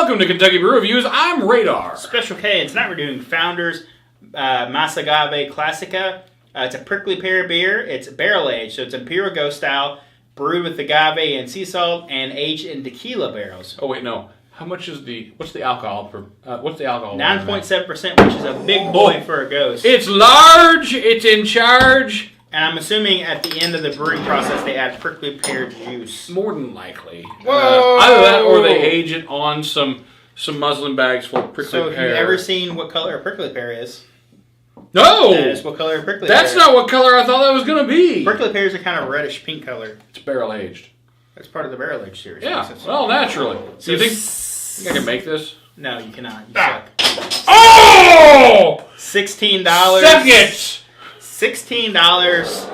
Welcome to Kentucky Brew Reviews. I'm Radar. Special K, and tonight we're doing Founders Agave Classica. It's a prickly pear beer. It's barrel aged, so it's Imperial Ghost style, brewed with agave and sea salt, and aged in tequila barrels. Oh wait, no. How much is what's the alcohol? What's the alcohol? 9.7%, which is a big boy for a ghost. It's large. It's in charge. And I'm assuming at the end of the brewing process they add prickly pear juice. More than likely. Whoa! Either that or they age it on some muslin bags full of prickly pear. So have you ever seen what color a prickly pear is? No! That is what color a prickly pear is. That's not what color I thought that was going to be. Prickly pears are kind of reddish pink color. It's barrel aged. That's part of the barrel aged series. Yeah, well, naturally. So you think I can make this? No, you cannot. You suck. Oh! $16. Seconds! $16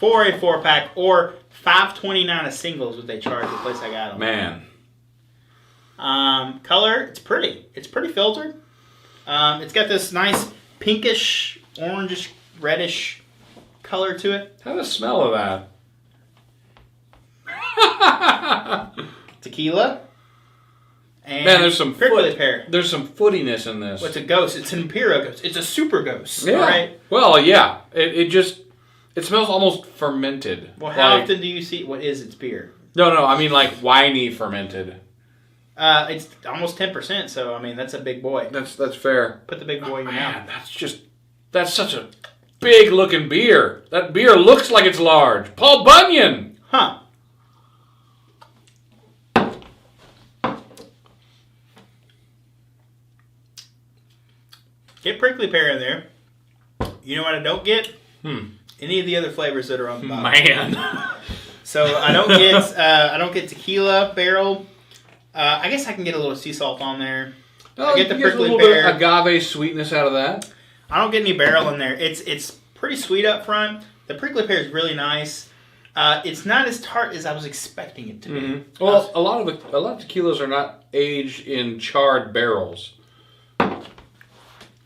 for a 4-pack, or $5.29 a single is what they charge the place I got them. Man. Color, it's pretty. It's pretty filtered. It's got this nice pinkish, orangish, reddish color to it. Have a smell of that. Tequila. And man, there's some prickly pear. There's some footiness in this. What's a ghost? It's an Imperial Ghost. It's a super ghost. Yeah. Right? Well, yeah. It smells almost fermented. Well, how often do you see? What is its beer? No. I mean like winey fermented. It's almost 10%. So I mean that's a big boy. That's fair. Put the big boy in your mouth. That's such a big looking beer. That beer looks like it's large. Paul Bunyan. Huh. Get prickly pear in there. You know what I don't get? Any of the other flavors that are on the bottom. Man. So I don't get tequila barrel. I guess I can get a little sea salt on there. I get the prickly a little pear. bit of agave sweetness out of that. I don't get any barrel in there. It's pretty sweet up front. The prickly pear is really nice. It's not as tart as I was expecting it to be. Mm-hmm. Well, a lot of tequilas are not aged in charred barrels.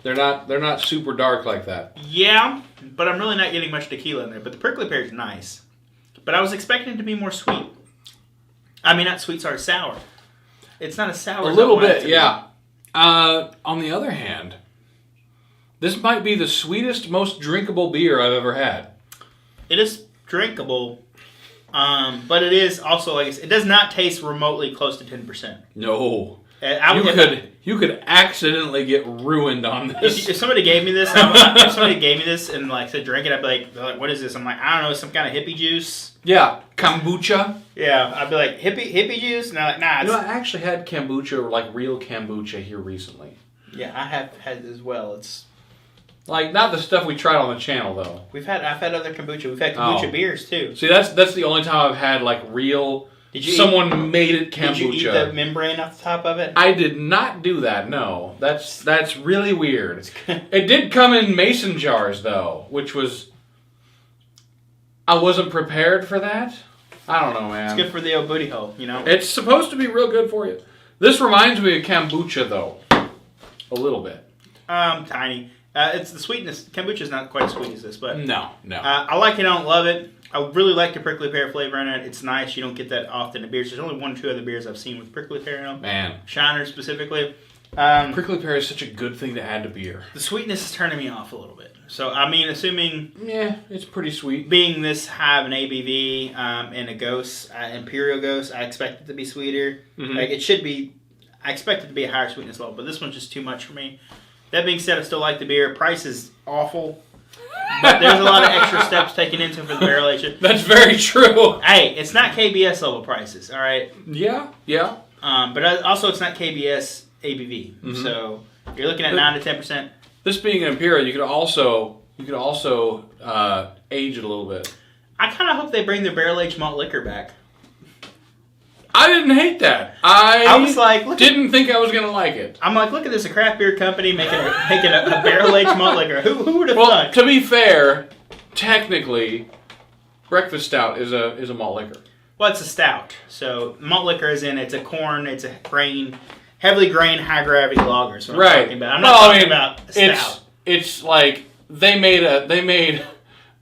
They're not super dark like that. Yeah, but I'm really not getting much tequila in there. But the prickly pear is nice. But I was expecting it to be more sweet. I mean, not sweet, sorry, sour. It's not as sour. A as little I want it bit, to yeah. On the other hand, this might be the sweetest, most drinkable beer I've ever had. It is drinkable, but it is also, like I said, it does not taste remotely close to 10%. No. You could accidentally get ruined on this. If somebody gave me this, and like said drink it, I'd be like, what is this? I'm like, I don't know, some kind of hippie juice. Yeah, kombucha. Yeah, I'd be like, hippie juice? And I'm like, nah. You know, I actually had kombucha, like real kombucha here recently. Yeah, I have had it as well. It's like not the stuff we tried on the channel though. I've had other kombucha. We've had kombucha beers too. See, that's the only time I've had like real. Someone made it kombucha. Did you eat the membrane off the top of it? I did not do that. No, that's really weird. It did come in mason jars though, which was I wasn't prepared for that. I don't know, man. It's good for the old booty hole, you know. It's supposed to be real good for you. This reminds me of kombucha though, a little bit. Tiny. It's the sweetness. Kombucha is not quite as sweet as this, but no. I like it. I don't love it. I really like the prickly pear flavor in it. It's nice. You don't get that often in beers. There's only 1 or 2 other beers I've seen with prickly pear in them. Man. Shiner specifically. Prickly pear is such a good thing to add to beer. The sweetness is turning me off a little bit. So, I mean, assuming... Yeah, it's pretty sweet. Being this high of an ABV and a ghost, Imperial Ghost, I expect it to be sweeter. Mm-hmm. Like, it should be... I expect it to be a higher sweetness level, but this one's just too much for me. That being said, I still like the beer. Price is awful. But there's a lot of extra steps taken into it for the barrel aging. That's very true. Hey, it's not KBS level prices, all right? Yeah. But also it's not KBS ABV. Mm-hmm. So you're looking at 9 to 10%. This being an Imperial, you could also age it a little bit. I kind of hope they bring their barrel aged malt liquor back. I didn't hate that. I was like, didn't think I was gonna like it. I'm like, look at this, a craft beer company making a barrel aged malt liquor. Who would have thought? To be fair, technically, breakfast stout is a malt liquor. Well, it's a stout. So malt liquor is in. It's a corn. It's a grain, heavily grained, high gravity lager. So I'm talking about. I'm not talking about stout. It's like they made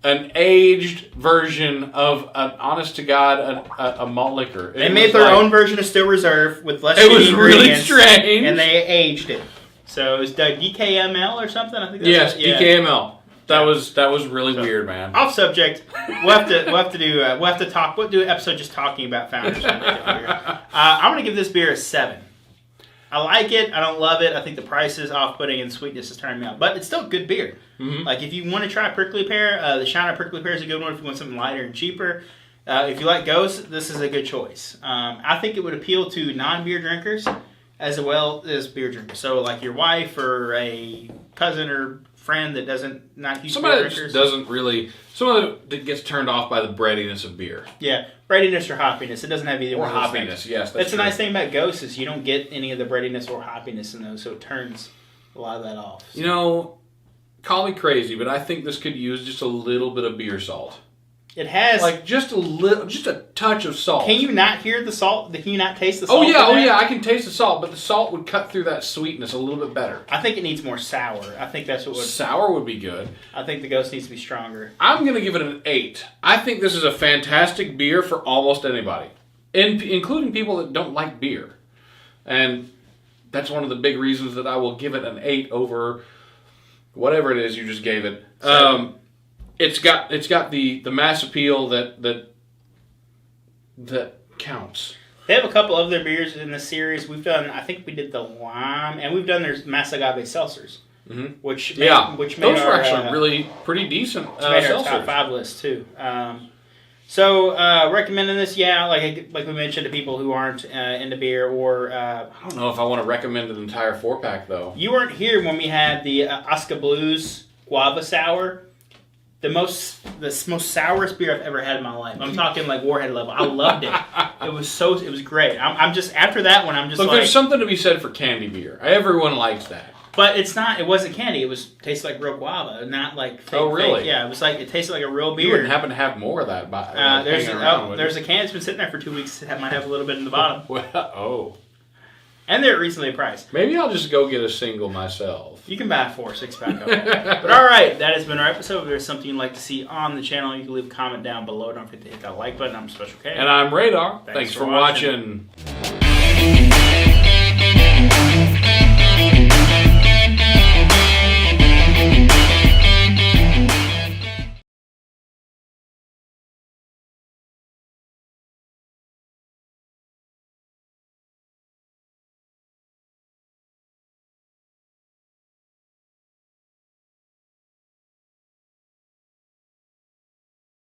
an aged version of an honest to God a malt liquor. They made their own version of Still Reserve with less. It was really strange, and they aged it. So it was the DKML or something. I think. Yes, DKML. That was really weird, man. Off subject. We'll have to talk. We'll do an episode just talking about founders. I'm gonna give this beer a 7. I like it. I don't love it. I think the price is off-putting and sweetness is turning me out. But it's still good beer. Mm-hmm. Like, if you want to try Prickly Pear, the Shiner Prickly Pear is a good one if you want something lighter and cheaper. If you like Ghost, this is a good choice. I think it would appeal to non-beer drinkers as well as beer drinkers. So, like your wife or a cousin or friend that not huge beer drinkers. Someone that gets turned off by the breadiness of beer. Yeah, breadiness or hoppiness. It doesn't have either or one of those hoppiness. things. Yes, that's the nice thing about Ghost is you don't get any of the breadiness or hoppiness in those, so it turns a lot of that off. So. You know, call me crazy, but I think this could use just a little bit of beer salt. It has like just a touch of salt. Can you not hear the salt? Can you not taste the salt? Oh yeah, I can taste the salt, but the salt would cut through that sweetness a little bit better. I think it needs more sour. I think that's what sour would be good. I think the Ghost needs to be stronger. I'm gonna give it an 8. I think this is a fantastic beer for almost anybody, including people that don't like beer, and that's one of the big reasons that I will give it an 8 over whatever it is you just gave it. It's got the mass appeal that counts. They have a couple of their beers in this series. I think we did the lime, and we've done their Mass Agave seltzers, which made those were actually really pretty decent made seltzers. our top 5 list too. Recommending this, like we mentioned, to people who aren't into beer or I don't know if I want to recommend an entire 4-pack though. You weren't here when we had the Oscar Blues Guava Sour. The most sourest beer I've ever had in my life. I'm talking like Warhead level. I loved it. It was great. I'm just after that one. Look, there's something to be said for candy beer. Everyone likes that. But it's not. It wasn't candy. It tasted like real guava, not like fake. Oh really? Fake. Yeah, it tasted like a real beer. You wouldn't happen to have more of that. There's a can that's been sitting there for 2 weeks. It might have a little bit in the bottom. Oh. And they're reasonably priced. Maybe I'll just go get a single myself. You can buy a 6-pack of it. But alright, that has been our episode. If there's something you'd like to see on the channel, you can leave a comment down below. Don't forget to hit that like button. I'm Special K. And I'm Radar. Thanks for watching.